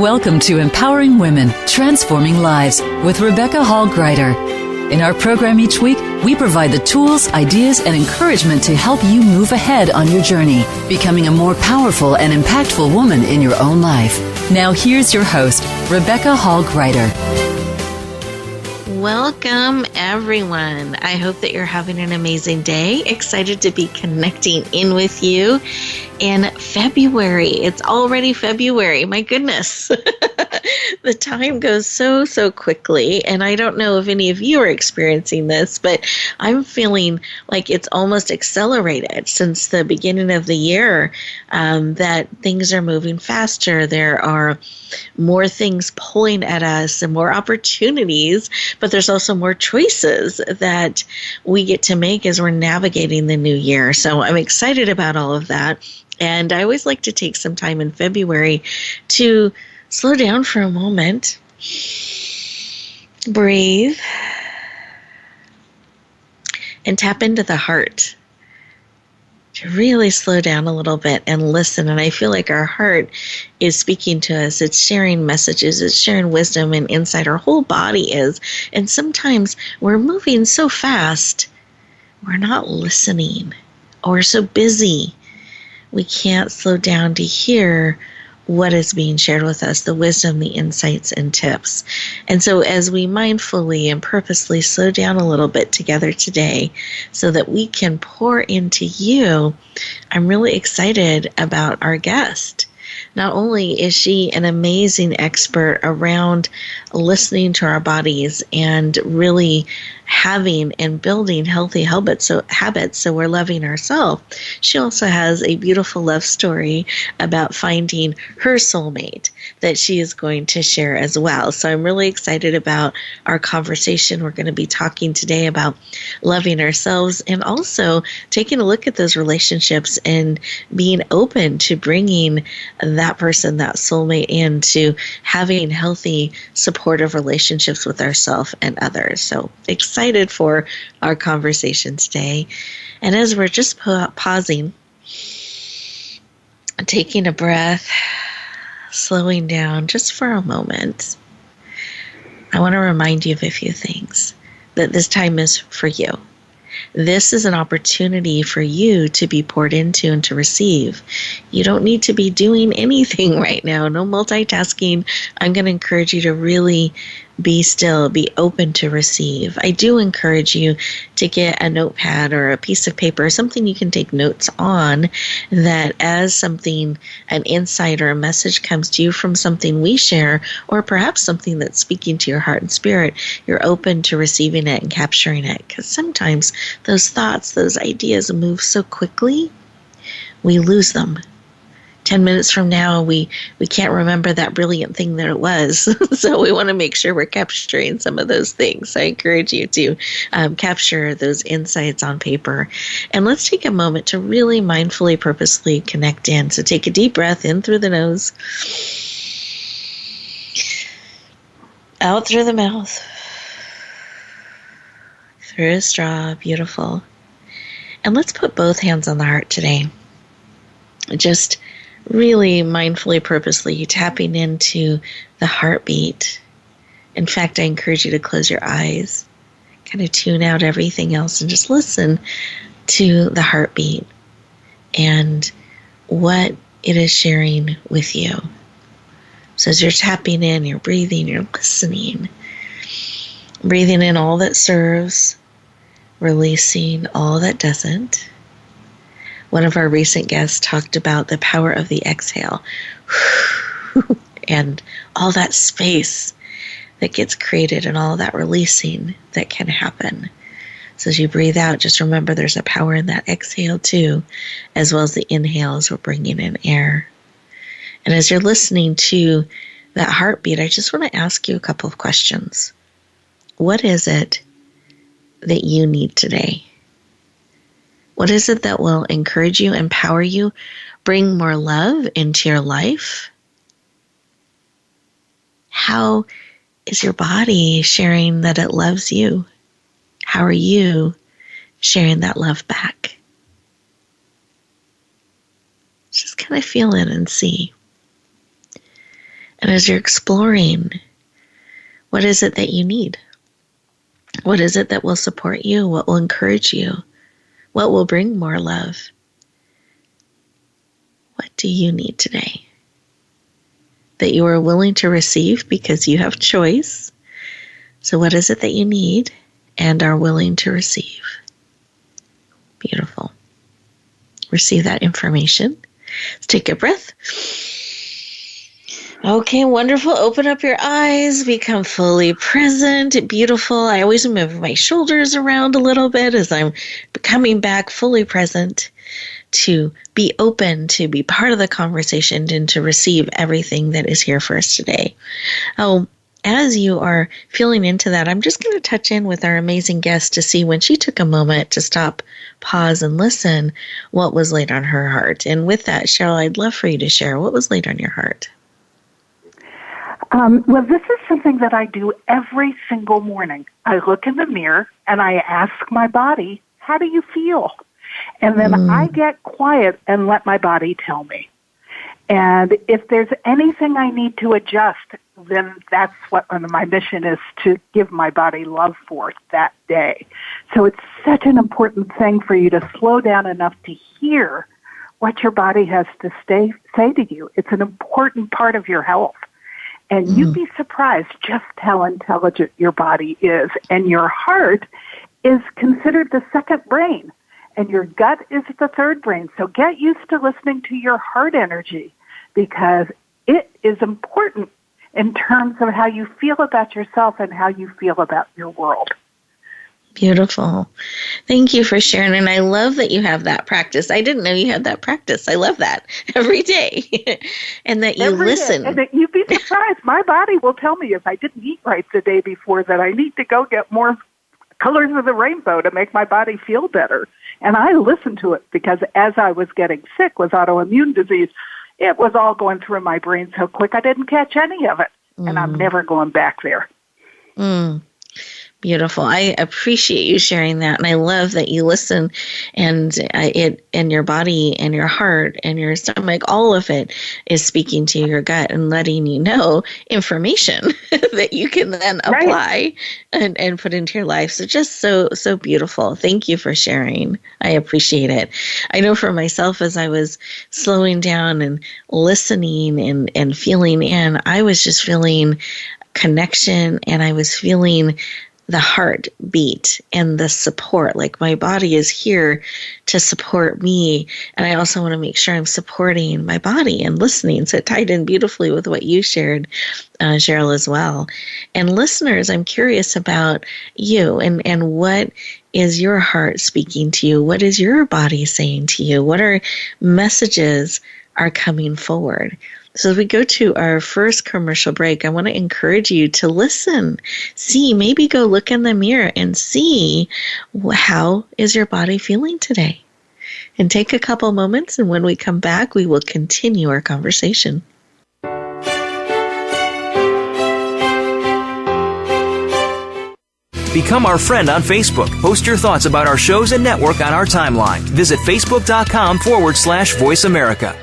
Welcome to Empowering Women, Transforming Lives with Rebecca Hall Greider. In our program each week, we provide the tools, ideas, and encouragement to help you move ahead on your journey, becoming a more powerful and impactful woman in your own life. Now here's your host, Rebecca Hall Greider. Welcome, everyone. I hope that you're having an amazing day. Excited to be connecting in with you in February. It's already February. My goodness. The time goes so quickly. And I don't know if any of you are experiencing this, but I'm feeling like it's almost accelerated since the beginning of the year, that things are moving faster. There are more things pulling at us and more opportunities, but there's also more choices that we get to make as we're navigating the new year. So I'm excited about all of that. And I always like to take some time in February to slow down for a moment, breathe, and tap into the heart. To really slow down a little bit and listen. And I feel like our heart is speaking to us. It's sharing messages. It's sharing wisdom and insight. Our whole body is. And sometimes we're moving so fast, we're not listening. Or we're so busy, we can't slow down to hear what is being shared with us, the wisdom, the insights, and tips. And so as we mindfully and purposely slow down a little bit together today so that we can pour into you, I'm really excited about our guest. Not only is she an amazing expert around listening to our bodies and really having and building healthy habits, so we're loving ourselves, she also has a beautiful love story about finding her soulmate that she is going to share as well. So I'm really excited about our conversation. We're going to be talking today about loving ourselves and also taking a look at those relationships and being open to bringing that person, that soulmate, into having healthy, supportive relationships with ourselves and others. So excited for our conversation today. And as we're just pausing, taking a breath, slowing down just for a moment, I want to remind you of a few things, that this time is for you. This is an opportunity for you to be poured into and to receive. You don't need to be doing anything right now. No multitasking. I'm going to encourage you to really be still, be open to receive. I do encourage you to get a notepad or a piece of paper, something you can take notes on, that as something, an insight or a message comes to you from something we share, or perhaps something that's speaking to your heart and spirit, you're open to receiving it and capturing it. Because sometimes those thoughts, those ideas move so quickly, we lose them. 10 minutes from now, we can't remember that brilliant thing that it was. So we want to make sure we're capturing some of those things. I encourage you to capture those insights on paper. And let's take a moment to really mindfully, purposely connect in. So take a deep breath in through the nose, out through the mouth, through a straw. Beautiful. And let's put both hands on the heart today. Just really mindfully, purposely tapping into the heartbeat. In fact, I encourage you to close your eyes, kind of tune out everything else and just listen to the heartbeat and what it is sharing with you. So as you're tapping in, you're breathing, you're listening, breathing in all that serves, releasing all that doesn't. One of our recent guests talked about the power of the exhale and all that space that gets created and all that releasing that can happen. So as you breathe out, just remember there's a power in that exhale too, as well as the inhale as we're bringing in air. And as you're listening to that heartbeat, I just want to ask you a couple of questions. What is it that you need today? What is it that will encourage you, empower you, bring more love into your life? How is your body sharing that it loves you? How are you sharing that love back? Just kind of feel in and see. And as you're exploring, what is it that you need? What is it that will support you? What will encourage you? What will bring more love? What do you need today that you are willing to receive because you have choice? So what is it that you need and are willing to receive? Beautiful. Receive that information. Let's take a breath. Okay, wonderful. Open up your eyes, become fully present. Beautiful. I always move my shoulders around a little bit as I'm coming back fully present to be open, to be part of the conversation, and to receive everything that is here for us today. Oh, as you are feeling into that, I'm just going to touch in with our amazing guest to see when she took a moment to stop, pause, and listen what was laid on her heart. And with that, Cheryl, I'd love for you to share what was laid on your heart. Well, this is something that I do every single morning. I look in the mirror and I ask my body, how do you feel? And then I get quiet and let my body tell me. And if there's anything I need to adjust, then that's what my mission is, to give my body love for that day. So it's such an important thing for you to slow down enough to hear what your body has to say to you. It's an important part of your health. And you'd be surprised just how intelligent your body is. And your heart is considered the second brain, and your gut is the third brain. So get used to listening to your heart energy, because it is important in terms of how you feel about yourself and how you feel about your world. Beautiful. Thank you for sharing. And I love that you have that practice. I didn't know you had that practice. I love that every day. And that you listen. And you'd be surprised. My body will tell me if I didn't eat right the day before that I need to go get more colors of the rainbow to make my body feel better. And I listen to it, because as I was getting sick with autoimmune disease, it was all going through my brain so quick I didn't catch any of it. And I'm never going back there. Beautiful. I appreciate you sharing that. And I love that you listen, and your body and your heart and your stomach, all of it is speaking to your gut and letting you know information that you can then apply and put into your life. So just so beautiful. Thank you for sharing. I appreciate it. I know for myself, as I was slowing down and listening and feeling in, I was just feeling connection, and I was feeling the heart beat and the support. Like my body is here to support me. And I also want to make sure I'm supporting my body and listening. So it tied in beautifully with what you shared, Cheryl, as well. And listeners, I'm curious about you and what is your heart speaking to you? What is your body saying to you? What are messages are coming forward? So as we go to our first commercial break, I want to encourage you to listen. See, maybe go look in the mirror and see how is your body feeling today. And take a couple moments, and when we come back, we will continue our conversation. Become our friend on Facebook. Post your thoughts about our shows and network on our timeline. Visit facebook.com/Voice America.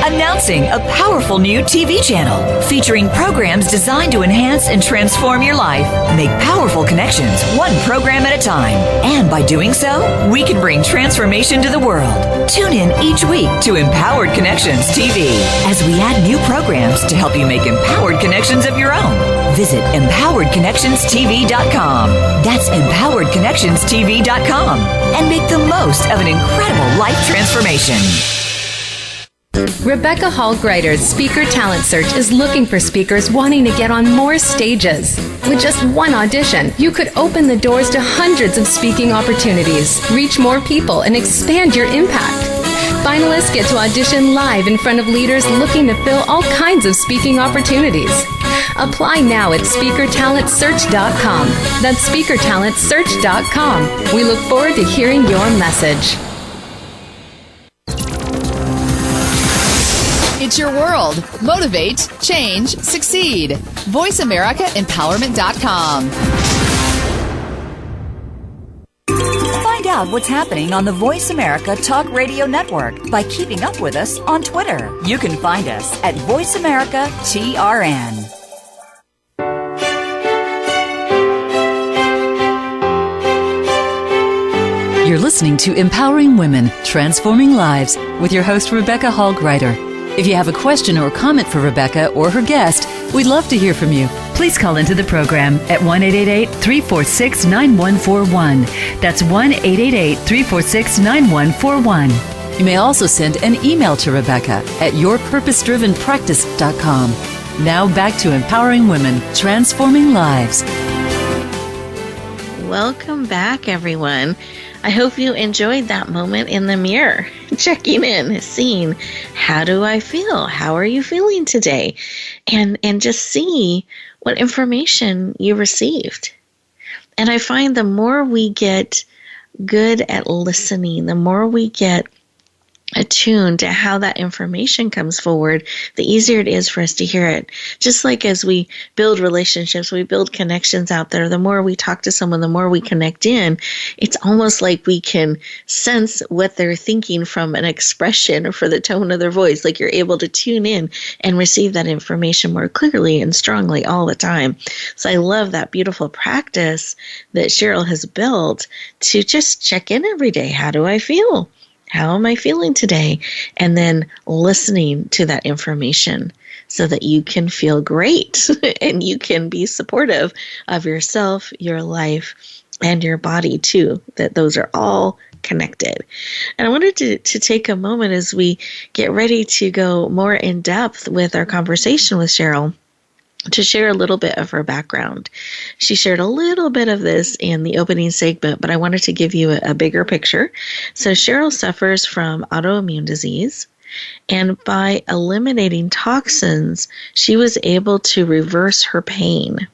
Announcing a powerful new TV channel featuring programs designed to enhance and transform your life. Make powerful connections, one program at a time. And by doing so, we can bring transformation to the world. Tune in each week to Empowered Connections TV as we add new programs to help you make empowered connections of your own. Visit EmpoweredConnectionsTV.com. That's EmpoweredConnectionsTV.com. And make the most of an incredible life transformation. Rebecca Hall Greider's Speaker Talent Search is looking for speakers wanting to get on more stages. With just one audition, you could open the doors to hundreds of speaking opportunities, reach more people, and expand your impact. Finalists get to audition live in front of leaders looking to fill all kinds of speaking opportunities. Apply now at SpeakerTalentSearch.com. That's SpeakerTalentSearch.com. We look forward to hearing your message. It's your world. Motivate, change, succeed. VoiceAmericaEmpowerment.com. Find out out what's happening on the Voice America Talk Radio Network by keeping up with us on Twitter. You can find us at Voice America TRN. You're listening to Empowering Women, Transforming Lives with your host, Rebecca Hall-Gruyter. If you have a question or comment for Rebecca or her guest, we'd love to hear from you. Please call into the program at 1-888-346-9141. That's 1-888-346-9141. You may also send an email to Rebecca at yourpurposedrivenpractice.com. Now back to Empowering Women, Transforming Lives. Welcome back, everyone. I hope you enjoyed that moment in the mirror, checking in, seeing, how do I feel? How are you feeling today? And just see what information you received. And I find the more we get good at listening, the more we get attuned to how that information comes forward, the easier it is for us to hear it. Just like as we build relationships, we build connections out there, the more we talk to someone, the more we connect in, it's almost like we can sense what they're thinking from an expression or for the tone of their voice. Like you're able to tune in and receive that information more clearly and strongly all the time. So I love that beautiful practice that Cheryl has built to just check in every day. How do I feel? How am I feeling today? And then listening to that information so that you can feel great and you can be supportive of yourself, your life, and your body too, that those are all connected. And I wanted to take a moment as we get ready to go more in depth with our conversation with Cheryl to share a little bit of her background. She shared a little bit of this in the opening segment, but I wanted to give you a bigger picture. So Cheryl suffers from autoimmune disease, and by eliminating toxins, she was able to reverse her pain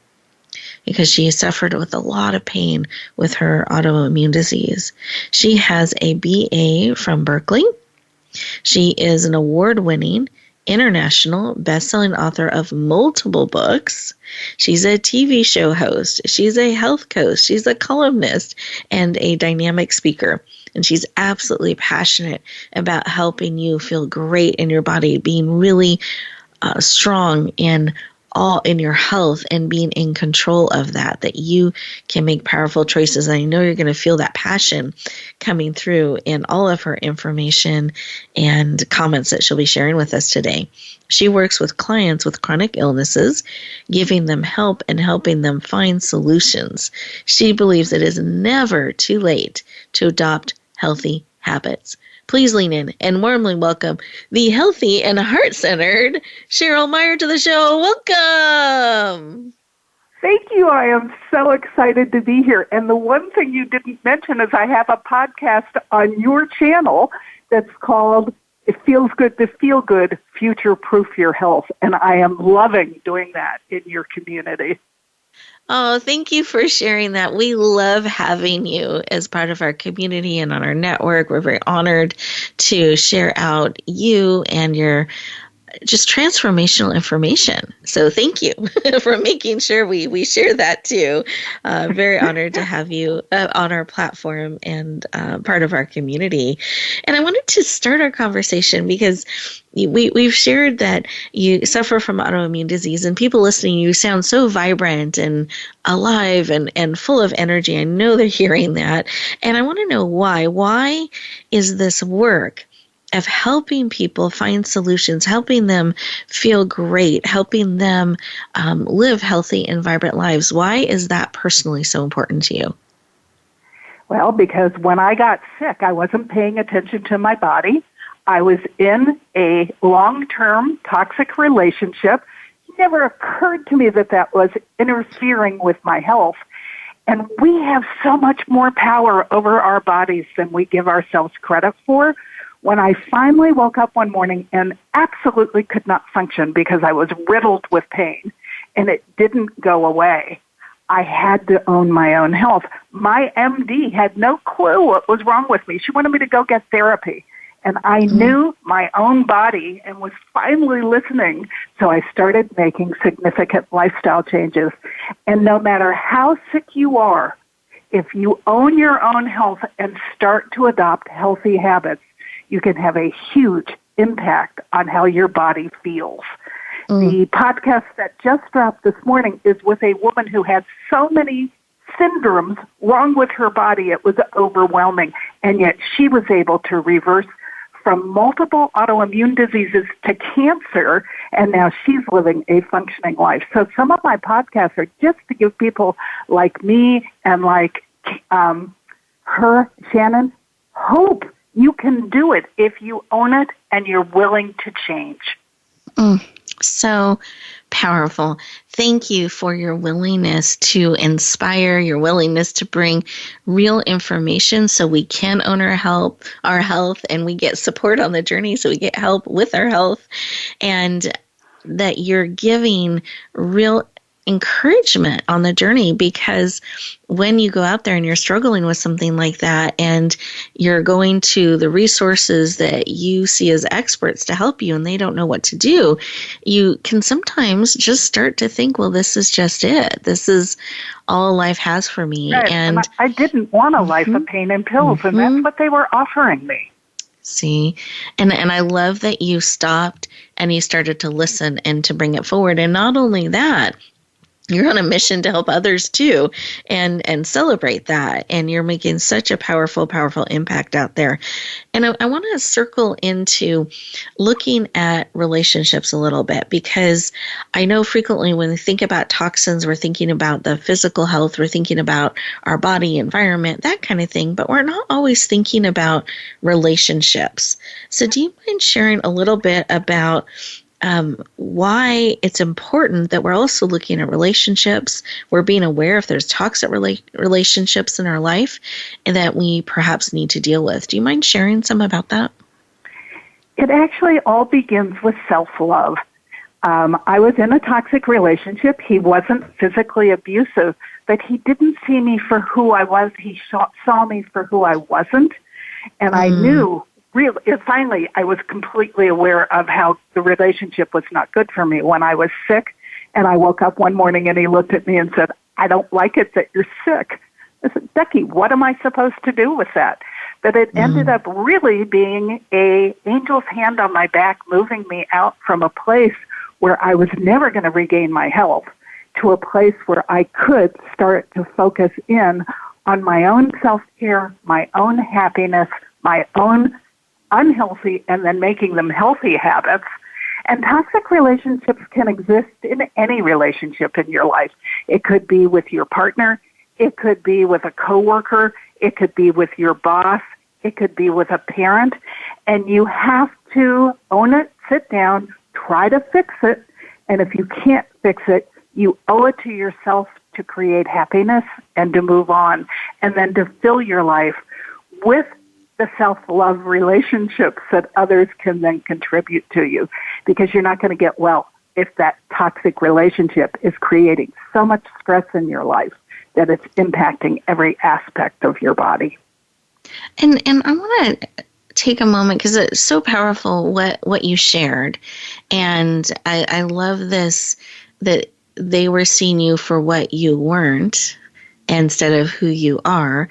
because she suffered with a lot of pain with her autoimmune disease. She has a BA from Berkeley. She is an award-winning international best-selling author of multiple books. She's a TV show host. She's a health coach. She's a columnist and a dynamic speaker. And she's absolutely passionate about helping you feel great in your body, being really strong in your health and being in control of that you can make powerful choices. And I know you're going to feel that passion coming through in all of her information and comments that she'll be sharing with us today. She works with clients with chronic illnesses, giving them help and helping them find solutions. She believes it is never too late to adopt healthy habits. Please lean in and warmly welcome the healthy and heart-centered Cheryl Meyer to the show. Welcome. Thank you. I am so excited to be here. And the one thing you didn't mention is I have a podcast on your channel that's called It Feels Good to Feel Good, Future-Proof Your Health. And I am loving doing that in your community. Oh, thank you for sharing that. We love having you as part of our community and on our network. We're very honored to share out you and your just transformational information. So thank you for making sure we share that too. Very honored to have you on our platform and part of our community. And I wanted to start our conversation because we've shared that you suffer from autoimmune disease, and people listening, you sound so vibrant and alive and full of energy. I know they're hearing that. And I want to know why. Why is this work of helping people find solutions, helping them feel great, helping them live healthy and vibrant lives? Why is that personally so important to you? Well, because when I got sick, I wasn't paying attention to my body. I was in a long-term toxic relationship. It never occurred to me that was interfering with my health. And we have so much more power over our bodies than we give ourselves credit for. When I finally woke up one morning and absolutely could not function because I was riddled with pain and it didn't go away, I had to own my own health. My MD had no clue what was wrong with me. She wanted me to go get therapy. And I knew my own body and was finally listening. So I started making significant lifestyle changes. And no matter how sick you are, if you own your own health and start to adopt healthy habits, you can have a huge impact on how your body feels. The podcast that just dropped this morning is with a woman who had so many syndromes wrong with her body, it was overwhelming. And yet she was able to reverse from multiple autoimmune diseases to cancer, and now she's living a functioning life. So some of my podcasts are just to give people like me and like her, Shannon, hope. You can do it if you own it and you're willing to change. So powerful. Thank you for your willingness to inspire, your willingness to bring real information so we can own our health, and we get support on the journey so we get help with our health, and that you're giving real encouragement on the journey, because when you go out there and you're struggling with something like that and you're going to the resources that you see as experts to help you and they don't know what to do, you can sometimes just start to think, well, this is just it. This is all life has for me. Right. And I didn't want a life of pain and pills, and that's what they were offering me. See, and I love that you stopped and you started to listen and to bring it forward. And not only that, you're on a mission to help others too, and celebrate that. And you're making such a powerful, powerful impact out there. And I want to circle into looking at relationships a little bit, because I know frequently when we think about toxins, we're thinking about the physical health, we're thinking about our body, environment, that kind of thing, but we're not always thinking about relationships. So do you mind sharing a little bit about why it's important that we're also looking at relationships, we're being aware if there's toxic relationships in our life and that we perhaps need to deal with? Do you mind sharing some about that? It actually all begins with self-love. I was in a toxic relationship. He wasn't physically abusive, but he didn't see me for who I was. He saw me for who I wasn't, and I knew. Finally, I was completely aware of how the relationship was not good for me. When I was sick, and I woke up one morning and he looked at me and said, "I don't like it that you're sick." I said, "Becky, what am I supposed to do with that?" But it ended up really being an angel's hand on my back, moving me out from a place where I was never going to regain my health to a place where I could start to focus in on my own self-care, my own happiness, my own unhealthy, and then making them healthy habits. And toxic relationships can exist in any relationship in your life. It could be with your partner. It could be with a coworker. It could be with your boss. It could be with a parent. And you have to own it, sit down, try to fix it. And if you can't fix it, you owe it to yourself to create happiness and to move on, and then to fill your life with the self-love relationships that others can then contribute to you, because you're not going to get well if that toxic relationship is creating so much stress in your life that it's impacting every aspect of your body. And I want to take a moment, because it's so powerful what you shared. And I love this, that they were seeing you for what you weren't instead of who you are.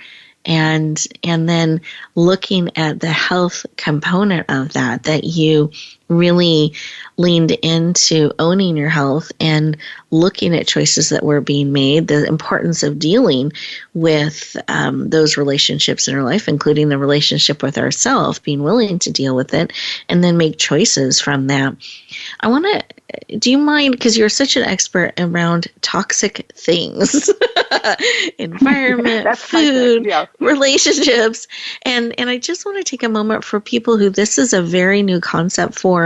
And then looking at the health component of that you really leaned into owning your health and looking at choices that were being made, the importance of dealing with those relationships in our life, including the relationship with ourselves, being willing to deal with it, and then make choices from that. I want to, do you mind, because you're such an expert around toxic things, environment, food, relationships, and I just want to take a moment for people who this is a very new concept for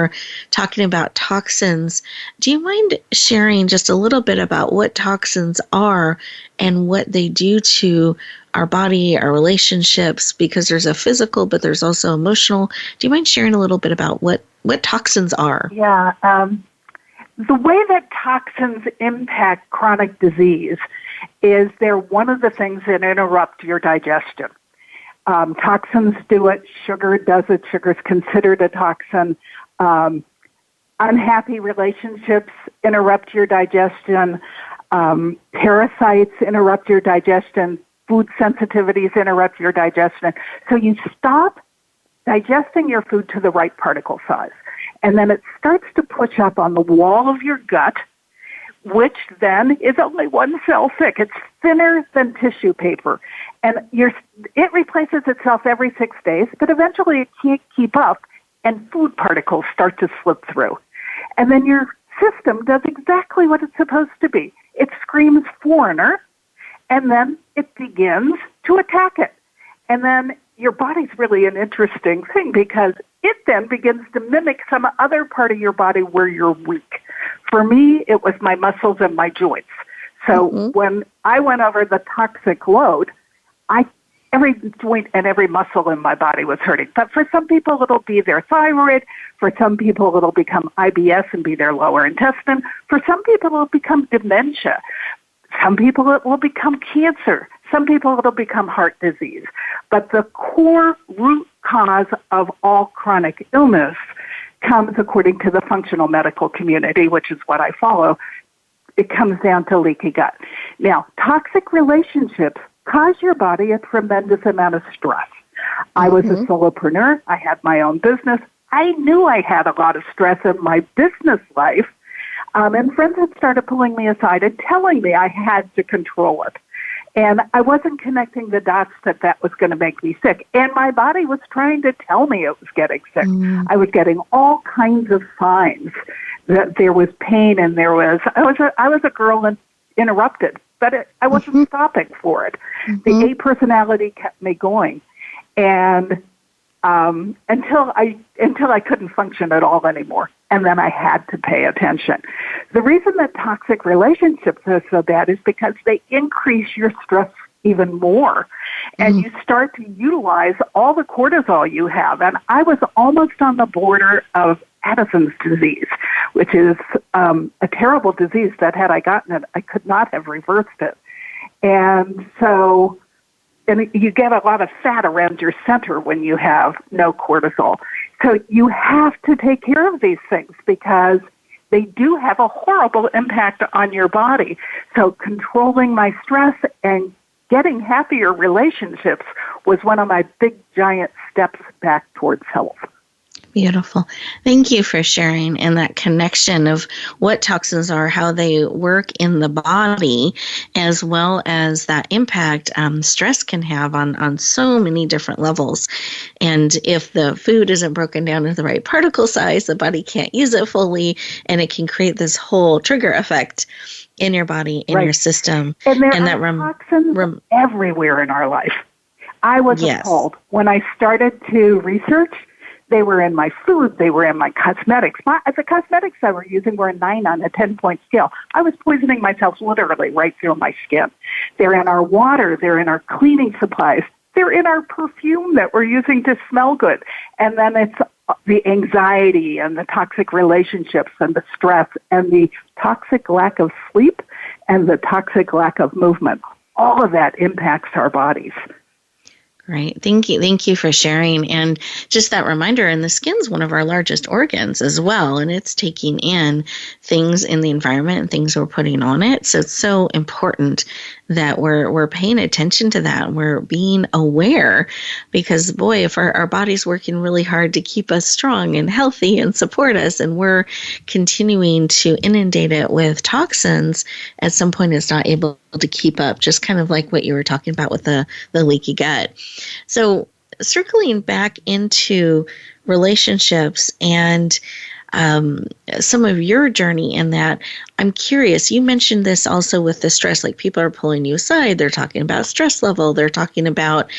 talking about toxins. Do you mind sharing just a little bit about what toxins are and what they do to our body, our relationships, because there's a physical, but there's also emotional. Do you mind sharing a little bit about what toxins are? Yeah. The way that toxins impact chronic disease is they're one of the things that interrupt your digestion. Toxins do it. Sugar does it. Sugar is considered a toxin. Unhappy relationships interrupt your digestion. Parasites interrupt your digestion. food sensitivities interrupt your digestion. So you stop digesting your food to the right particle size. And then it starts to push up on the wall of your gut, which then is only one cell thick. It's thinner than tissue paper. And it replaces itself every 6 days, but eventually it can't keep up, and food particles start to slip through. And then your system does exactly what it's supposed to be. It screams foreigner, and then it begins to attack it. And then your body's really an interesting thing because it then begins to mimic some other part of your body where you're weak. For me, it was my muscles and my joints. So when I went over the toxic load, every joint and every muscle in my body was hurting. But for some people, it'll be their thyroid. For some people, it'll become IBS and be their lower intestine. For some people, it'll become dementia. Some people, it will become cancer. Some people, it'll become heart disease. But the core root cause of all chronic illness comes, according to the functional medical community, which is what I follow, it comes down to leaky gut. Now, toxic relationships cause your body a tremendous amount of stress. I was a solopreneur. I had my own business. I knew I had a lot of stress in my business life, and friends had started pulling me aside and telling me I had to control it. And I wasn't connecting the dots that was going to make me sick. And my body was trying to tell me it was getting sick. I was getting all kinds of signs that there was pain and I was a girl and interrupted, but I wasn't stopping for it. The A personality kept me going. And until I couldn't function at all anymore. And then I had to pay attention. The reason that toxic relationships are so bad is because they increase your stress even more. And you start to utilize all the cortisol you have. And I was almost on the border of Addison's disease, which is a terrible disease that had I gotten it, I could not have reversed it. And so... and you get a lot of fat around your center when you have no cortisol. So you have to take care of these things because they do have a horrible impact on your body. So controlling my stress and getting happier relationships was one of my big, giant steps back towards health. Beautiful. Thank you for sharing and that connection of what toxins are, how they work in the body, as well as that impact stress can have on so many different levels. And if the food isn't broken down into the right particle size, the body can't use it fully, and it can create this whole trigger effect in your body, in your system. And there are toxins everywhere in our life. I was appalled. When I started to research, they were in my food. They were in my cosmetics. The cosmetics I were using were a 9 on a 10-point scale. I was poisoning myself literally right through my skin. They're in our water. They're in our cleaning supplies. They're in our perfume that we're using to smell good. And then it's the anxiety and the toxic relationships and the stress and the toxic lack of sleep and the toxic lack of movement. All of that impacts our bodies. Right. Thank you. Thank you for sharing. And just that reminder, and the skin's one of our largest organs as well, and it's taking in things in the environment and things we're putting on it. So it's so important that we're paying attention to that. We're being aware because, boy, if our body's working really hard to keep us strong and healthy and support us, and we're continuing to inundate it with toxins, at some point it's not able to keep up, just kind of like what you were talking about with the leaky gut. So circling back into relationships and some of your journey in that, I'm curious, you mentioned this also with the stress, like people are pulling you aside, they're talking about stress level, they're talking about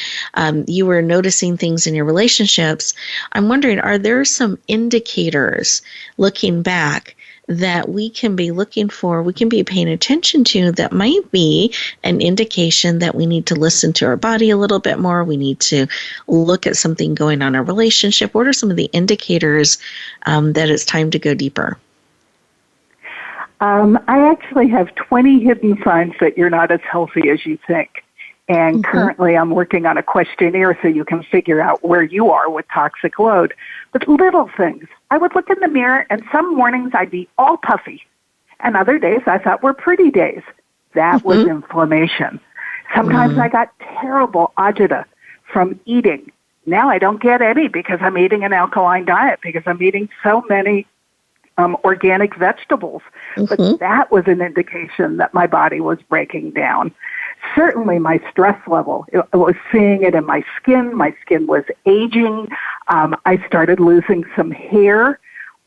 you were noticing things in your relationships. I'm wondering, are there some indicators looking back that we can be looking for, we can be paying attention to, that might be an indication that we need to listen to our body a little bit more, we need to look at something going on in our relationship? What are some of the indicators that it's time to go deeper? I actually have 20 hidden signs that you're not as healthy as you think. And currently I'm working on a questionnaire so you can figure out where you are with toxic load. But little things. I would look in the mirror, and some mornings I'd be all puffy. And other days I thought were pretty days. That was inflammation. Sometimes I got terrible agita from eating. Now I don't get any because I'm eating an alkaline diet, because I'm eating so many organic vegetables. But that was an indication that my body was breaking down. Certainly my stress level, I was seeing it in my skin. My skin was aging. I started losing some hair.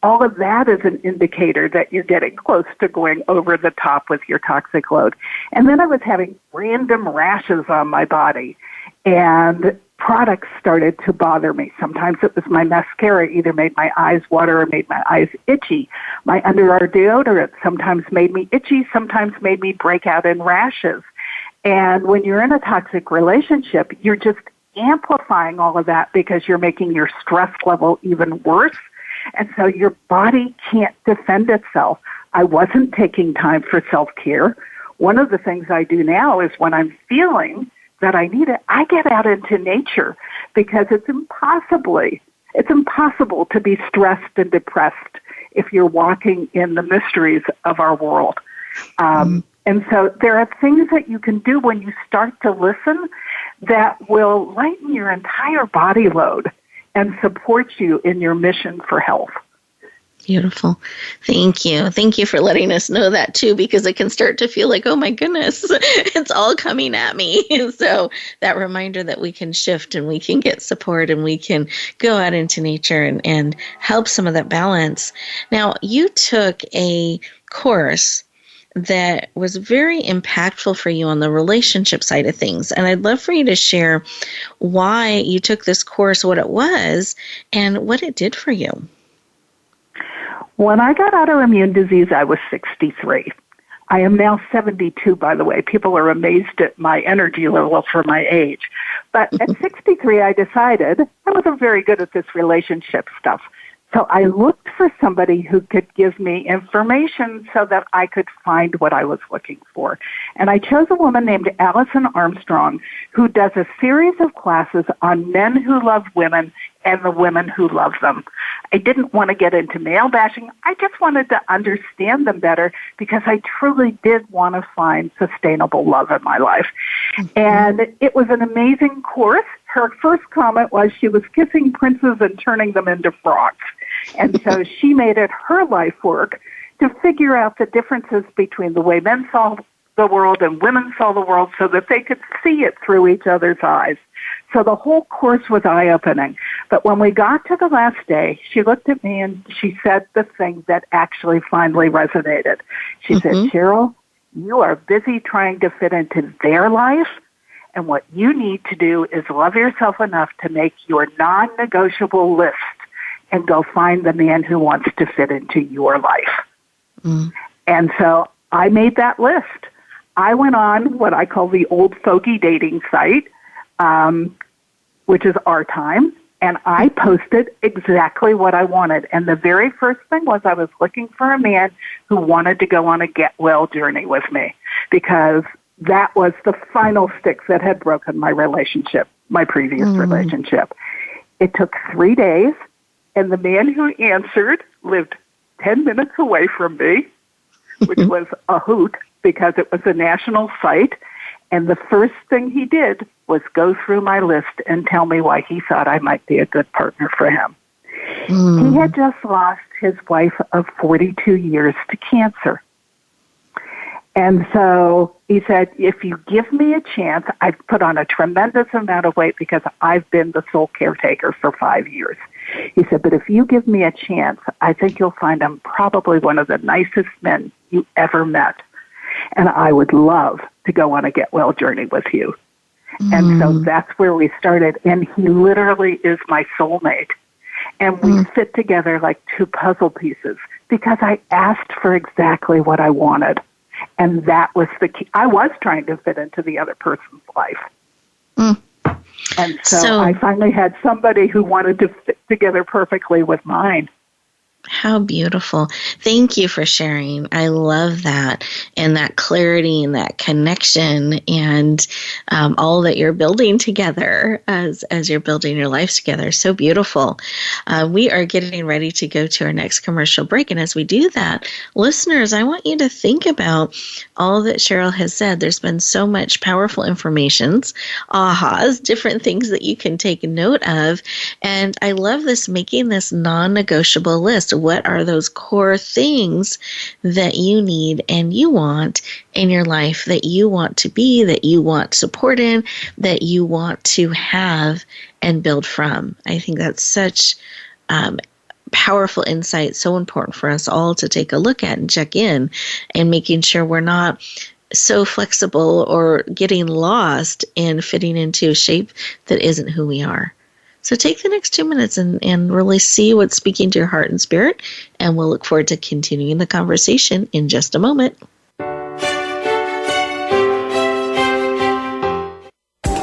All of that is an indicator that you're getting close to going over the top with your toxic load. And then I was having random rashes on my body, and products started to bother me. Sometimes it was my mascara either made my eyes water or made my eyes itchy. My under-eye deodorant sometimes made me itchy, sometimes made me break out in rashes. And when you're in a toxic relationship, you're just amplifying all of that because you're making your stress level even worse. And so your body can't defend itself. I wasn't taking time for self-care. One of the things I do now is when I'm feeling that I need it, I get out into nature, because it's impossible to be stressed and depressed if you're walking in the mysteries of our world. And so there are things that you can do when you start to listen that will lighten your entire body load and support you in your mission for health. Beautiful. Thank you. Thank you for letting us know that too, because it can start to feel like, oh my goodness, it's all coming at me. And so that reminder that we can shift and we can get support and we can go out into nature and help some of that balance. Now, you took a course that was very impactful for you on the relationship side of things. And I'd love for you to share why you took this course, what it was, and what it did for you. When I got autoimmune disease, I was 63. I am now 72, by the way. People are amazed at my energy level for my age. But at 63, I decided I wasn't very good at this relationship stuff. So I looked for somebody who could give me information so that I could find what I was looking for. And I chose a woman named Alison Armstrong, who does a series of classes on men who love women and the women who love them. I didn't want to get into male bashing. I just wanted to understand them better, because I truly did want to find sustainable love in my life. And it was an amazing course. Her first comment was she was kissing princes and turning them into frogs. And so she made it her life work to figure out the differences between the way men saw the world and women saw the world so that they could see it through each other's eyes. So the whole course was eye-opening. But when we got to the last day, she looked at me and she said the thing that actually finally resonated. She said, Cheryl, you are busy trying to fit into their life, and what you need to do is love yourself enough to make your non-negotiable list and go find the man who wants to fit into your life. And so I made that list. I went on what I call the old fogey dating site, which is Our Time, and I posted exactly what I wanted. And the very first thing was I was looking for a man who wanted to go on a get well journey with me, because that was the final stick that had broken my relationship, my previous relationship. It took 3 days, and the man who answered lived 10 minutes away from me, which was a hoot because it was a national site. And the first thing he did was go through my list and tell me why he thought I might be a good partner for him. He had just lost his wife of 42 years to cancer. And so he said, if you give me a chance, I've put on a tremendous amount of weight because I've been the sole caretaker for 5 years. He said, but if you give me a chance, I think you'll find I'm probably one of the nicest men you ever met. And I would love to go on a get well journey with you. And so that's where we started. And he literally is my soulmate. And we fit together like two puzzle pieces because I asked for exactly what I wanted. And that was the key. I was trying to fit into the other person's life. And so I finally had somebody who wanted to fit together perfectly with mine. How beautiful. Thank you for sharing. I love that, and that clarity and that connection, and all that you're building together as you're building your lives together. So beautiful. We are getting ready to go to our next commercial break. And as we do that, listeners, I want you to think about all that Cheryl has said. There's been so much powerful informations, ahas, different things that you can take note of. And I love this, making this non-negotiable list. What are those core things that you need and you want in your life, that you want to be, that you want support in, that you want to have and build from? I think that's such powerful insight, so important for us all to take a look at and check in, and making sure we're not so flexible or getting lost in fitting into a shape that isn't who we are. So take the next 2 minutes and really see what's speaking to your heart and spirit, and we'll look forward to continuing the conversation in just a moment.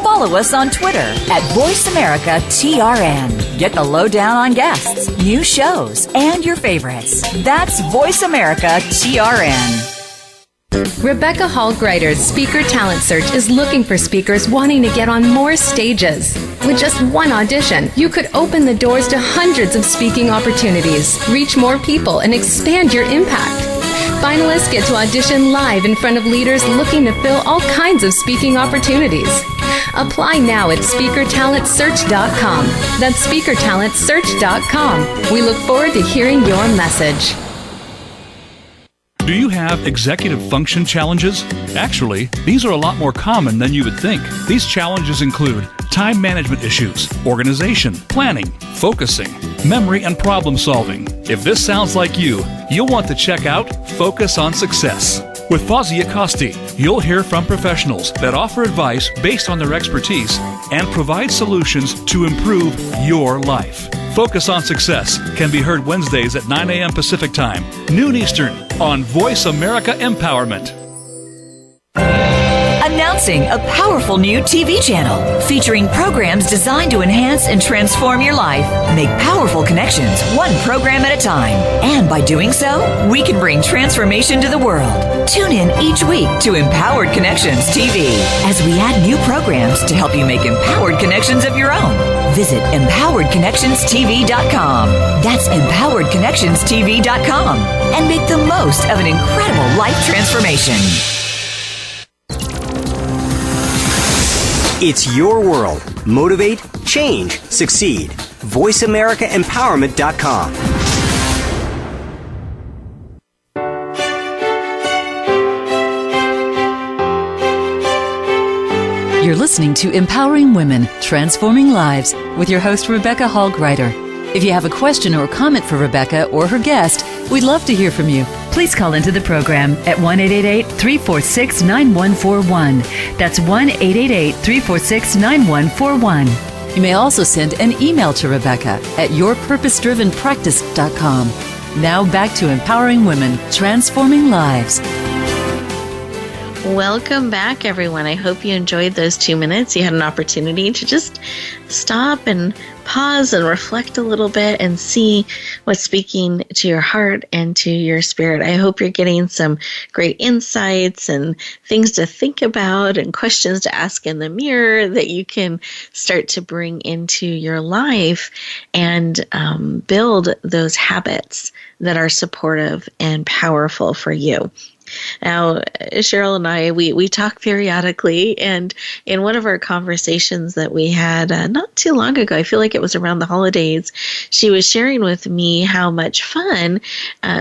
Follow us on Twitter at VoiceAmericaTRN. Get the lowdown on guests, new shows, and your favorites. That's VoiceAmericaTRN. Rebecca Hall Greider's Speaker Talent Search is looking for speakers wanting to get on more stages. With just one audition, you could open the doors to hundreds of speaking opportunities, reach more people, and expand your impact. Finalists get to audition live in front of leaders looking to fill all kinds of speaking opportunities. Apply now at SpeakerTalentSearch.com. That's SpeakerTalentSearch.com. We look forward to hearing your message. Do you have executive function challenges? Actually, these are a lot more common than you would think. These challenges include time management issues, organization, planning, focusing, memory, and problem solving. If this sounds like you, you'll want to check out Focus on Success. With Fawzia Costi, you'll hear from professionals that offer advice based on their expertise and provide solutions to improve your life. Focus on Success can be heard Wednesdays at 9 a.m. Pacific Time, noon Eastern, on Voice America Empowerment. Announcing a powerful new TV channel featuring programs designed to enhance and transform your life. Make powerful connections, one program at a time. And by doing so, we can bring transformation to the world. Tune in each week to Empowered Connections TV as we add new programs to help you make empowered connections of your own. Visit EmpoweredConnectionsTV.com. That's EmpoweredConnectionsTV.com. And make the most of an incredible life transformation. It's your world. Motivate, change, succeed. VoiceAmericaEmpowerment.com. You're listening to Empowering Women, Transforming Lives with your host, Rebecca Hall Greider. If you have a question or comment for Rebecca or her guest, we'd love to hear from you. Please call into the program at 1-888-346-9141. That's 1-888-346-9141. You may also send an email to Rebecca at yourpurposedrivenpractice.com. Now back to Empowering Women, Transforming Lives. Welcome back, everyone. I hope you enjoyed those 2 minutes. You had an opportunity to just stop and pause and reflect a little bit and see what's speaking to your heart and to your spirit. I hope you're getting some great insights and things to think about and questions to ask in the mirror that you can start to bring into your life and build those habits that are supportive and powerful for you. Now, Cheryl and I, we talk periodically, and in one of our conversations that we had not too long ago, I feel like it was around the holidays, she was sharing with me how much fun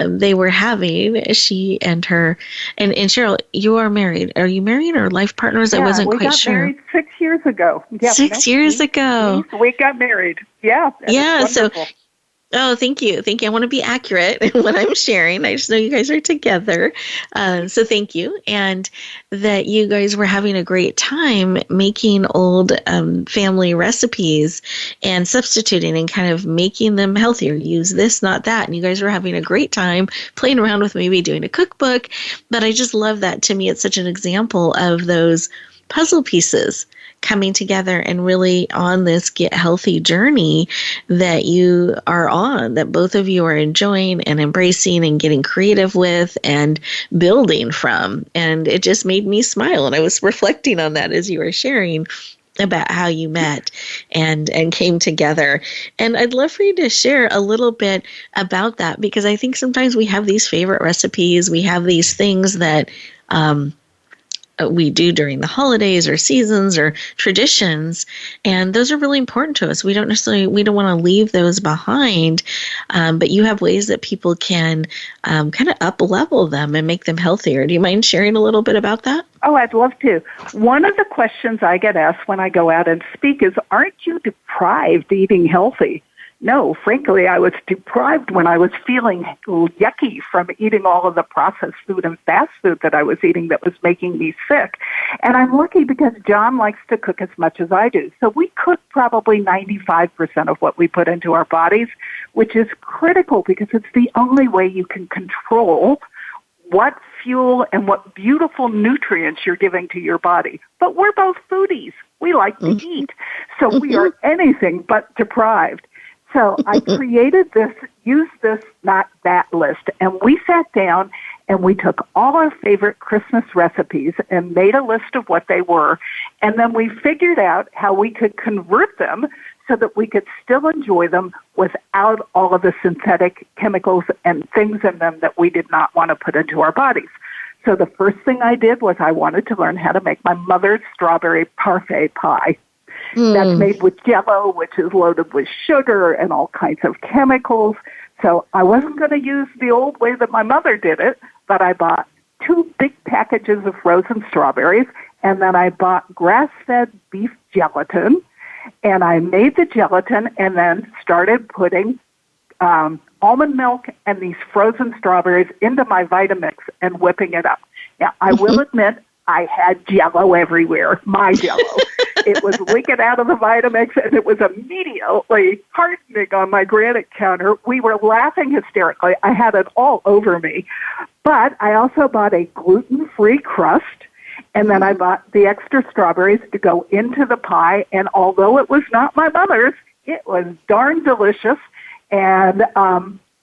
they were having, she and her, and Cheryl, you are married. Are you married or life partners? Yeah, I wasn't quite sure. We got married 6 years ago. Yep, 6 years ago. We got married. Yeah. Yeah, so... Oh, thank you. Thank you. I want to be accurate in what I'm sharing. I just know you guys are together. So thank you. And that you guys were having a great time making old family recipes and substituting and kind of making them healthier. Use this, not that. And you guys were having a great time playing around with maybe doing a cookbook. But I just love that. To me, it's such an example of those puzzle pieces coming together and really on this get healthy journey that you are on, that both of you are enjoying and embracing and getting creative with and building from. And it just made me smile. And I was reflecting on that as you were sharing about how you met and came together. And I'd love for you to share a little bit about that, because I think sometimes we have these favorite recipes, we have these things that we do during the holidays or seasons or traditions, and those are really important to us. We don't want to leave those behind, but you have ways that people can kind of up level them and make them healthier. Do you mind sharing a little bit about that? Oh, I'd love to. One of the questions I get asked when I go out and speak is, aren't you deprived eating healthy? No, frankly, I was deprived when I was feeling yucky from eating all of the processed food and fast food that I was eating that was making me sick. And I'm lucky because John likes to cook as much as I do. So we cook probably 95% of what we put into our bodies, which is critical because it's the only way you can control what fuel and what beautiful nutrients you're giving to your body. But we're both foodies. We like to eat. So we are anything but deprived. So I created this, use this, not that list, and we sat down and we took all our favorite Christmas recipes and made a list of what they were, and then we figured out how we could convert them so that we could still enjoy them without all of the synthetic chemicals and things in them that we did not want to put into our bodies. So the first thing I did was I wanted to learn how to make my mother's strawberry parfait pie. That's made with Jell-O, which is loaded with sugar and all kinds of chemicals. So I wasn't going to use the old way that my mother did it, but I bought 2 big packages of frozen strawberries, and then I bought grass-fed beef gelatin, and I made the gelatin and then started putting almond milk and these frozen strawberries into my Vitamix and whipping it up. Now, I will admit, I had Jell-O everywhere, my Jell-O. It was leaking out of the Vitamix, and it was immediately hardening on my granite counter. We were laughing hysterically. I had it all over me. But I also bought a gluten-free crust, and then I bought the extra strawberries to go into the pie. And although it was not my mother's, it was darn delicious and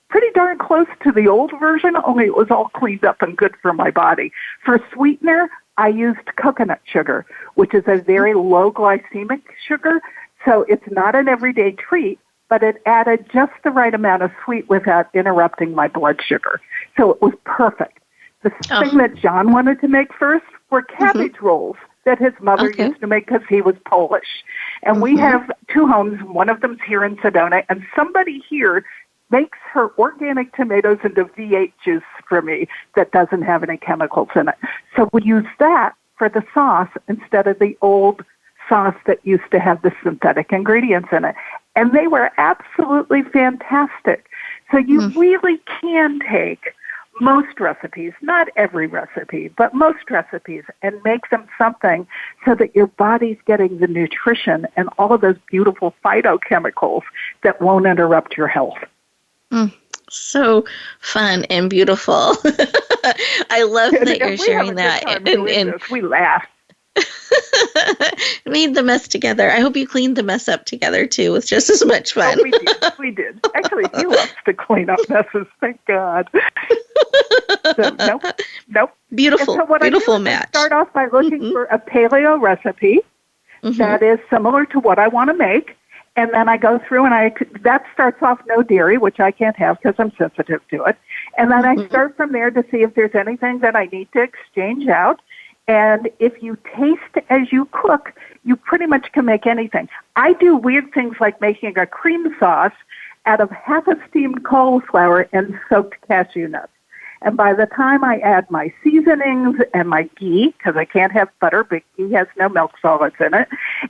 pretty darn close to the old version, only it was all cleaned up and good for my body. For sweetener, I used coconut sugar, which is a very low glycemic sugar, so it's not an everyday treat, but it added just the right amount of sweet without interrupting my blood sugar. So it was perfect. The thing that John wanted to make first were cabbage rolls that his mother used to make because he was Polish. And we have 2 homes, one of them's here in Sedona, and somebody here makes her organic tomatoes into V8 juice for me that doesn't have any chemicals in it. So we use that for the sauce instead of the old sauce that used to have the synthetic ingredients in it. And they were absolutely fantastic. So you really can take most recipes, not every recipe, but most recipes, and make them something so that your body's getting the nutrition and all of those beautiful phytochemicals that won't interrupt your health. So fun and beautiful. I love that you're sharing that. And we laughed. Made the mess together. I hope you cleaned the mess up together too with just as much fun. Oh, we did. Actually, he loves to clean up messes. Thank God. So, nope. Beautiful, so beautiful match. I start off by looking for a paleo recipe that is similar to what I want to make. And then I go through and that starts off no dairy, which I can't have because I'm sensitive to it. And then I start from there to see if there's anything that I need to exchange out. And if you taste as you cook, you pretty much can make anything. I do weird things like making a cream sauce out of half a steamed cauliflower and soaked cashew nuts. And by the time I add my seasonings and my ghee, because I can't have butter, but ghee has no milk solids in it,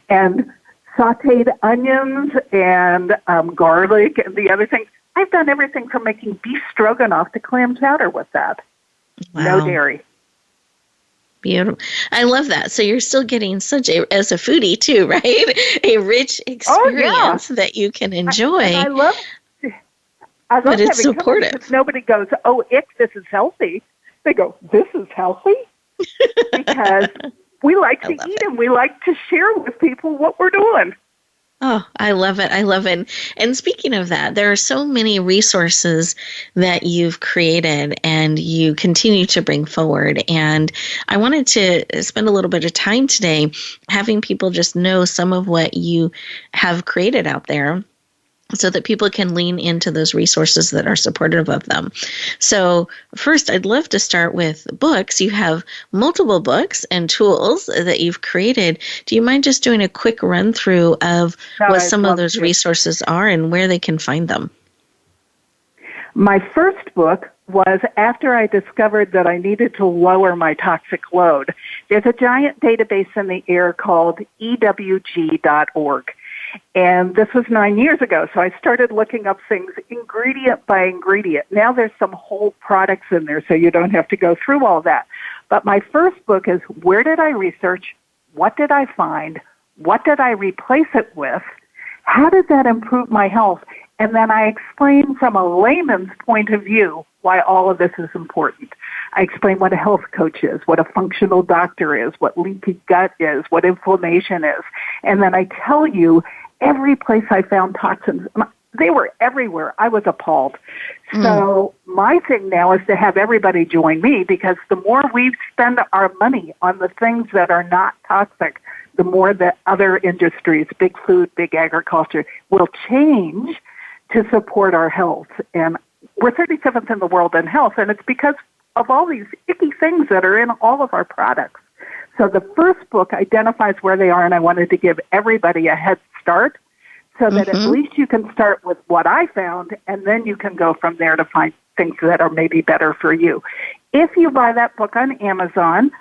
and sauteed onions and garlic and the other things. I've done everything from making beef stroganoff to clam chowder with that. Wow. No dairy. Beautiful. I love that. So you're still getting such as a foodie too, right? A rich experience that you can enjoy. I love but it's supportive. Because nobody goes, oh, this is healthy. They go, this is healthy? Because we like to eat and we like to share with people what we're doing. Oh, I love it. I love it. And speaking of that, there are so many resources that you've created and you continue to bring forward. And I wanted to spend a little bit of time today having people just know some of what you have created out there, so that people can lean into those resources that are supportive of them. So first, I'd love to start with books. You have multiple books and tools that you've created. Do you mind just doing a quick run through of what some of those resources are and where they can find them? My first book was after I discovered that I needed to lower my toxic load. There's a giant database in the air called EWG.org. And this was 9 years ago, so I started looking up things ingredient by ingredient. Now there's some whole products in there, so you don't have to go through all that. But my first book is, where did I research? What did I find? What did I replace it with? How did that improve my health? And then I explain from a layman's point of view why all of this is important. I explain what a health coach is, what a functional doctor is, what leaky gut is, what inflammation is. And then I tell you every place I found toxins. They were everywhere. I was appalled. So my thing now is to have everybody join me, because the more we spend our money on the things that are not toxic, the more that other industries, big food, big agriculture, will change to support our health. And we're 37th in the world in health, and it's because of all these icky things that are in all of our products. So the first book identifies where they are, and I wanted to give everybody a head start so that at least you can start with what I found, and then you can go from there to find things that are maybe better for you. If you buy that book on Amazon,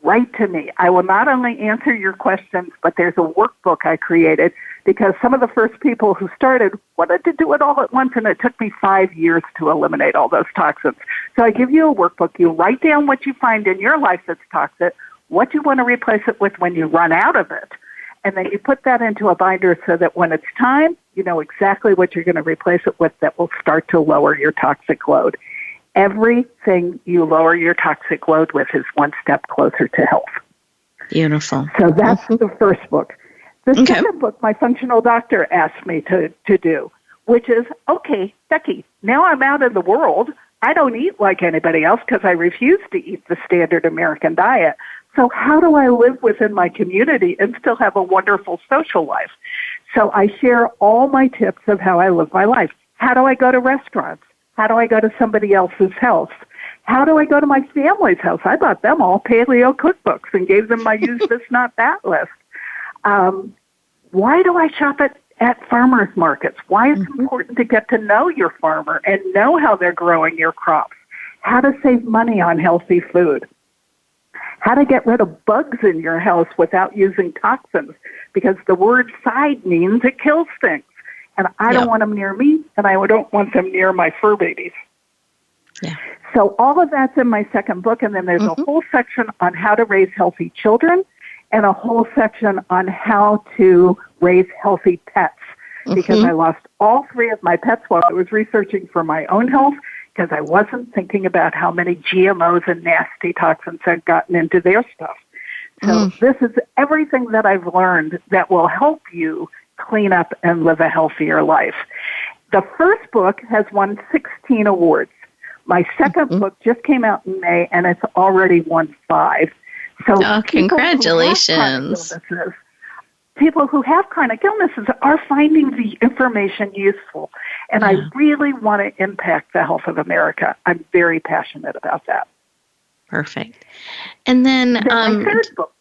write to me. I will not only answer your questions, but there's a workbook I created, because some of the first people who started wanted to do it all at once, and it took me 5 years to eliminate all those toxins. So I give you a workbook. You write down what you find in your life that's toxic, what you want to replace it with when you run out of it, and then you put that into a binder so that when it's time, you know exactly what you're going to replace it with that will start to lower your toxic load. Everything you lower your toxic load with is one step closer to health. Beautiful. So that's the first book. The second book, my functional doctor asked me to do, which is, okay, Becky, now I'm out in the world. I don't eat like anybody else because I refuse to eat the standard American diet. So how do I live within my community and still have a wonderful social life? So I share all my tips of how I live my life. How do I go to restaurants? How do I go to somebody else's house? How do I go to my family's house? I bought them all paleo cookbooks and gave them my use this, not that list. Why do I shop at farmers markets? Why is it important to get to know your farmer and know how they're growing your crops? How to save money on healthy food? How to get rid of bugs in your house without using toxins, because the word side means it kills things. And I don't want them near me, and I don't want them near my fur babies. Yeah. So all of that's in my second book, and then there's a whole section on how to raise healthy children and a whole section on how to raise healthy pets, because I lost all three of my pets while I was researching for my own health, because I wasn't thinking about how many GMOs and nasty toxins had gotten into their stuff. So this is everything that I've learned that will help you clean up and live a healthier life. The first book has won 16 awards. My second book just came out in May, and it's already won 5. So congratulations. People who have chronic illnesses are finding the information useful. And I really want to impact the health of America. I'm very passionate about that. Perfect. And then my third book.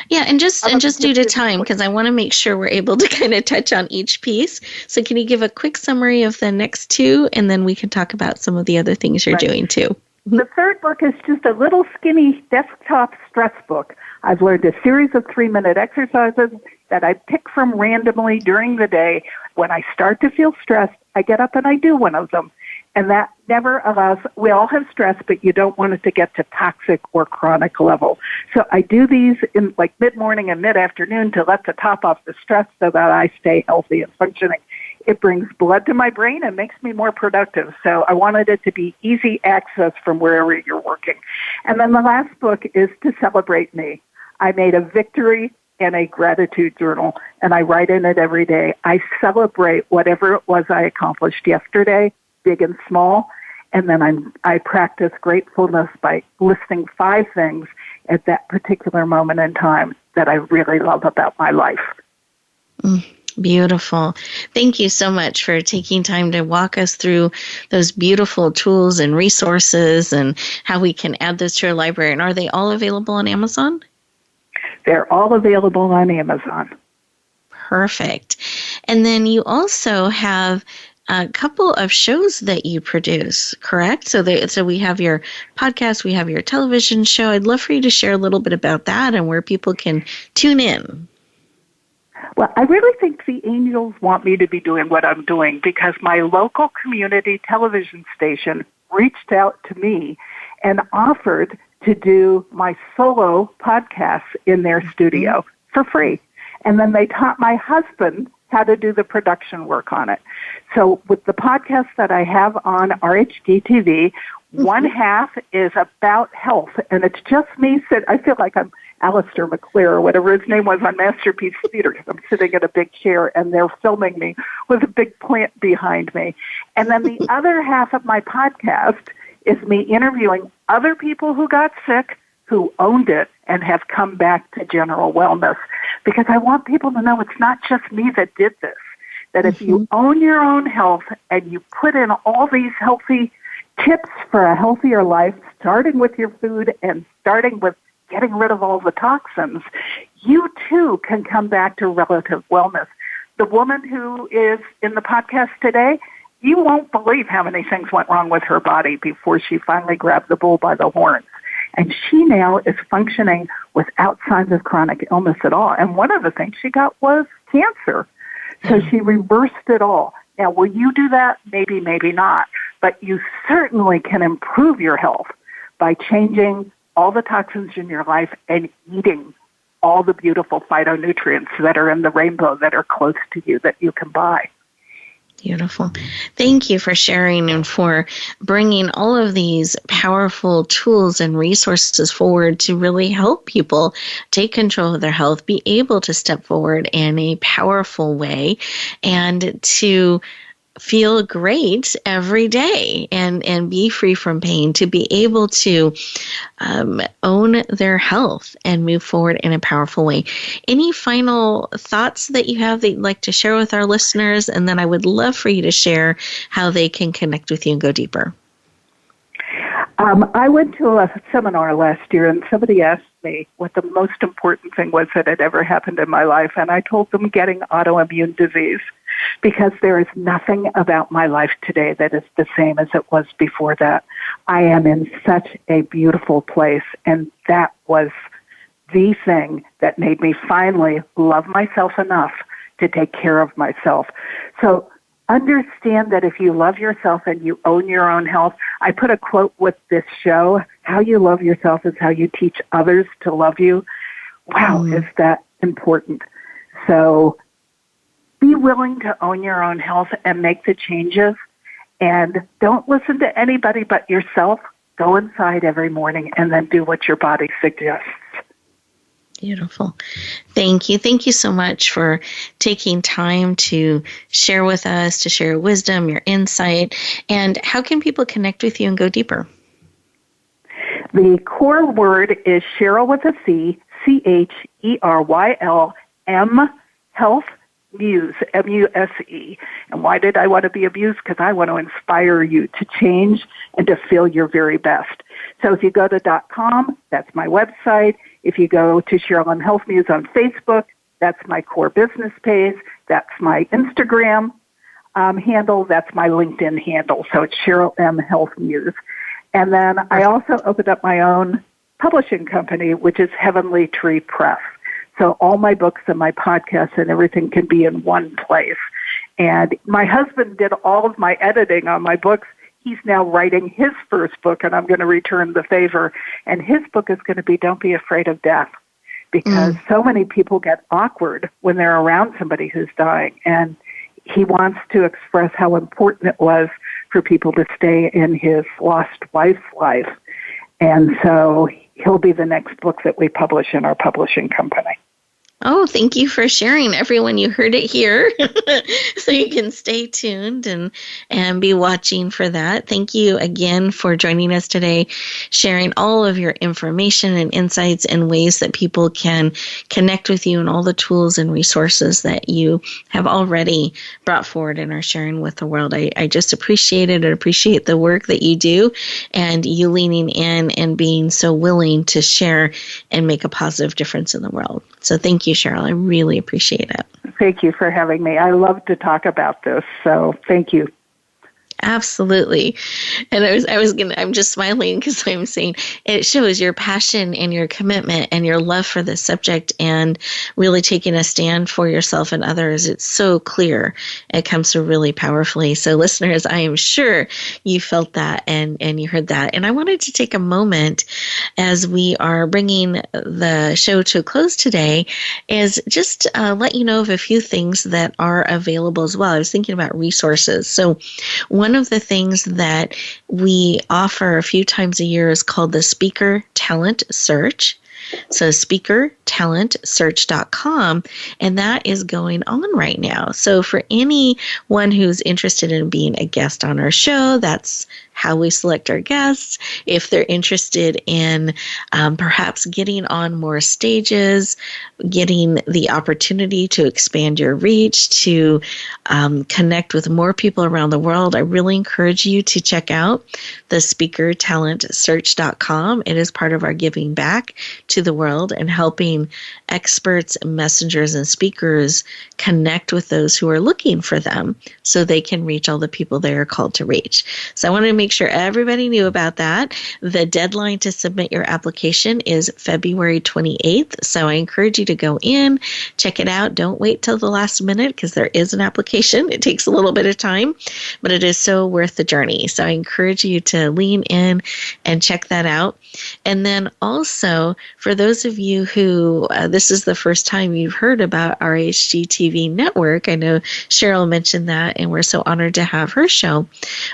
Yeah, and just due to time, because I want to make sure we're able to kind of touch on each piece. So can you give a quick summary of the next two, and then we can talk about some of the other things you're doing too. The third book is just a little skinny desktop stress book. I've learned a series of 3-minute exercises that I pick from randomly during the day. When I start to feel stressed, I get up and I do one of them. And that never allows, we all have stress, but you don't want it to get to toxic or chronic level. So I do these in like mid-morning and mid-afternoon to let the top off the stress so that I stay healthy and functioning. It brings blood to my brain and makes me more productive. So I wanted it to be easy access from wherever you're working. And then the last book is To Celebrate Me. I made a victory and a gratitude journal, and I write in it every day. I celebrate whatever it was I accomplished yesterday, big and small, and then I practice gratefulness by listing 5 things at that particular moment in time that I really love about my life. Beautiful. Thank you so much for taking time to walk us through those beautiful tools and resources and how we can add those to our library. And are they all available on Amazon? They're all available on Amazon. Perfect. And then you also have a couple of shows that you produce, correct? So we have your podcast, we have your television show. I'd love for you to share a little bit about that and where people can tune in. Well, I really think the Angels want me to be doing what I'm doing because my local community television station reached out to me and offered to do my solo podcasts in their studio for free. And then they taught my husband how to do the production work on it. So with the podcast that I have on RHD TV, one half is about health, and it's just me I feel like I'm Alistair McClure or whatever his name was on Masterpiece Theater. I'm sitting in a big chair, and they're filming me with a big plant behind me. And then the other half of my podcast is me interviewing other people who got sick, who owned it, and have come back to general wellness. Because I want people to know it's not just me that did this. That if you own your own health and you put in all these healthy tips for a healthier life, starting with your food and starting with getting rid of all the toxins, you too can come back to relative wellness. The woman who is in the podcast today, you won't believe how many things went wrong with her body before she finally grabbed the bull by the horns. And she now is functioning without signs of chronic illness at all. And one of the things she got was cancer. So she reversed it all. Now, will you do that? Maybe, maybe not. But you certainly can improve your health by changing all the toxins in your life and eating all the beautiful phytonutrients that are in the rainbow that are close to you that you can buy. Beautiful. Thank you for sharing and for bringing all of these powerful tools and resources forward to really help people take control of their health, be able to step forward in a powerful way, and to feel great every day and be free from pain, to be able to own their health and move forward in a powerful way. Any final thoughts that you have that you'd like to share with our listeners? And then I would love for you to share how they can connect with you and go deeper. I went to a seminar last year, and somebody asked me what the most important thing was that had ever happened in my life, and I told them getting autoimmune disease, because there is nothing about my life today that is the same as it was before that. I am in such a beautiful place, and that was the thing that made me finally love myself enough to take care of myself. So understand that if you love yourself and you own your own health, I put a quote with this show, how you love yourself is how you teach others to love you. Wow, is that important. So be willing to own your own health and make the changes, and don't listen to anybody but yourself. Go inside every morning and then do what your body suggests. Beautiful. Thank you. Thank you so much for taking time to share with us, to share your wisdom, your insight. And how can people connect with you and go deeper? The core word is Cheryl with a C, CHERYL, Health Muse, MUSE. And why did I want to be a muse? Because I want to inspire you to change and to feel your very best. So if you go to .com, that's my website. If you go to Cheryl M. Health Muse on Facebook, that's my core business page. That's my Instagram handle. That's my LinkedIn handle. So it's Cheryl M. Health Muse. And then I also opened up my own publishing company, which is Heavenly Tree Press. So all my books and my podcasts and everything can be in one place. And my husband did all of my editing on my books. He's now writing his first book, and I'm going to return the favor. And his book is going to be Don't Be Afraid of Death, because so many people get awkward when they're around somebody who's dying. And he wants to express how important it was for people to stay in his lost wife's life. And so he'll be the next book that we publish in our publishing company. Oh, thank you for sharing, everyone. You heard it here. So you can stay tuned and be watching for that. Thank you again for joining us today, sharing all of your information and insights and ways that people can connect with you and all the tools and resources that you have already brought forward and are sharing with the world. I just appreciate it and appreciate the work that you do and you leaning in and being so willing to share and make a positive difference in the world. So thank you, Cheryl. I really appreciate it. Thank you for having me. I love to talk about this, so thank you. Absolutely. And I'm just smiling because I'm saying it shows your passion and your commitment and your love for this subject and really taking a stand for yourself and others. It's so clear. It comes through really powerfully. So listeners, I am sure you felt that and you heard that. And I wanted to take a moment as we are bringing the show to a close today is just let you know of a few things that are available as well. I was thinking about resources. So one of the things that we offer a few times a year is called the Speaker Talent Search. So speakertalentsearch.com, and that is going on right now. So for anyone who's interested in being a guest on our show, that's how we select our guests. If they're interested in perhaps getting on more stages, getting the opportunity to expand your reach, to connect with more people around the world, I really encourage you to check out the speakertalentsearch.com. It is part of our giving back to the world and helping experts, messengers, and speakers connect with those who are looking for them so they can reach all the people they are called to reach. So I wanted to make sure everybody knew about that. The deadline to submit your application is February 28th. So I encourage you to go in, check it out. Don't wait till the last minute because there is an application. It takes a little bit of time, but it is so worth the journey. So I encourage you to lean in and check that out. And then also, for those of you who this is the first time you've heard about our HGTV network, I know Cheryl mentioned that, and we're so honored to have her show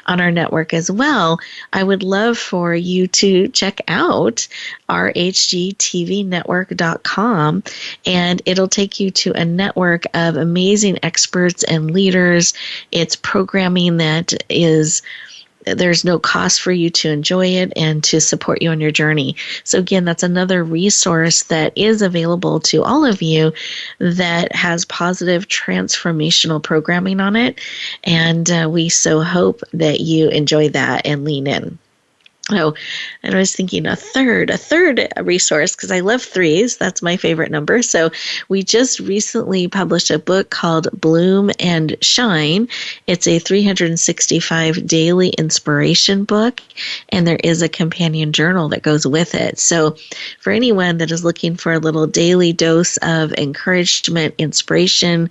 on our network as well. I would love for you to check out our HGTVnetwork.com, and it'll take you to a network of amazing experts and leaders. It's programming that is there's no cost for you to enjoy it and to support you on your journey. So again, that's another resource that is available to all of you that has positive transformational programming on it. And we so hope that you enjoy that and lean in. Oh, and I was thinking a third resource, because I love threes. That's my favorite number. So we just recently published a book called Bloom and Shine. It's a 365 daily inspiration book, and there is a companion journal that goes with it. So for anyone that is looking for a little daily dose of encouragement, inspiration,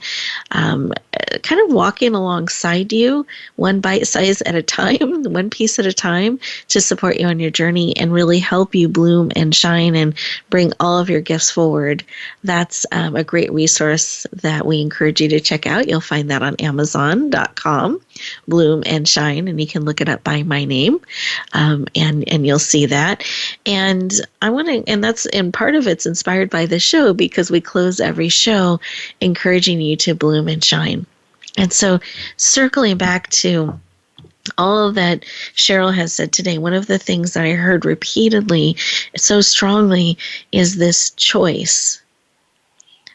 kind of walking alongside you, one bite size at a time, one piece at a time, to support you on your journey and really help you bloom and shine and bring all of your gifts forward. That's a great resource that we encourage you to check out. You'll find that on Amazon.com, Bloom and Shine, and you can look it up by my name, and you'll see that. And part of it's inspired by the show because we close every show encouraging you to bloom and shine. And so circling back to all of that Cheryl has said today, one of the things that I heard repeatedly so strongly is this choice.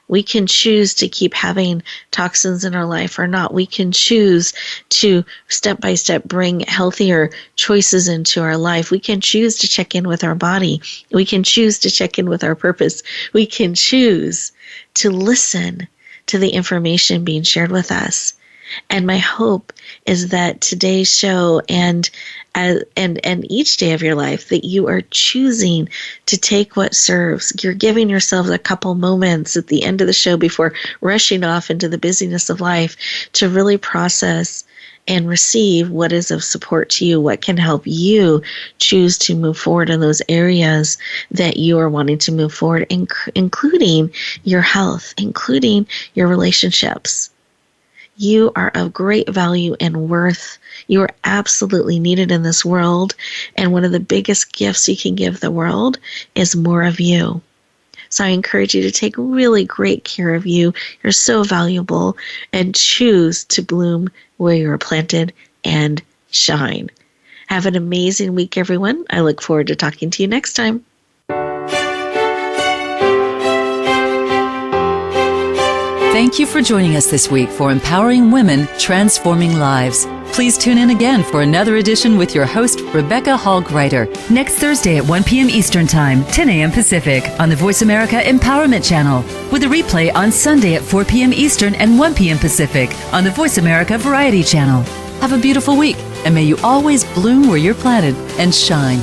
We can choose to keep having toxins in our life or not. We can choose to step by step bring healthier choices into our life. We can choose to check in with our body. We can choose to check in with our purpose. We can choose to listen to the information being shared with us. And my hope is that today's show and each day of your life that you are choosing to take what serves. You're giving yourselves a couple moments at the end of the show before rushing off into the busyness of life to really process and receive what is of support to you, what can help you choose to move forward in those areas that you are wanting to move forward, including your health, including your relationships. You are of great value and worth. You are absolutely needed in this world. And one of the biggest gifts you can give the world is more of you. So I encourage you to take really great care of you. You're so valuable, and choose to bloom where you are planted and shine. Have an amazing week, everyone. I look forward to talking to you next time. Thank you for joining us this week for Empowering Women, Transforming Lives. Please tune in again for another edition with your host, Rebecca Hall-Gruyter, next Thursday at 1 p.m. Eastern Time, 10 a.m. Pacific, on the Voice America Empowerment Channel, with a replay on Sunday at 4 p.m. Eastern and 1 p.m. Pacific on the Voice America Variety Channel. Have a beautiful week, and may you always bloom where you're planted and shine.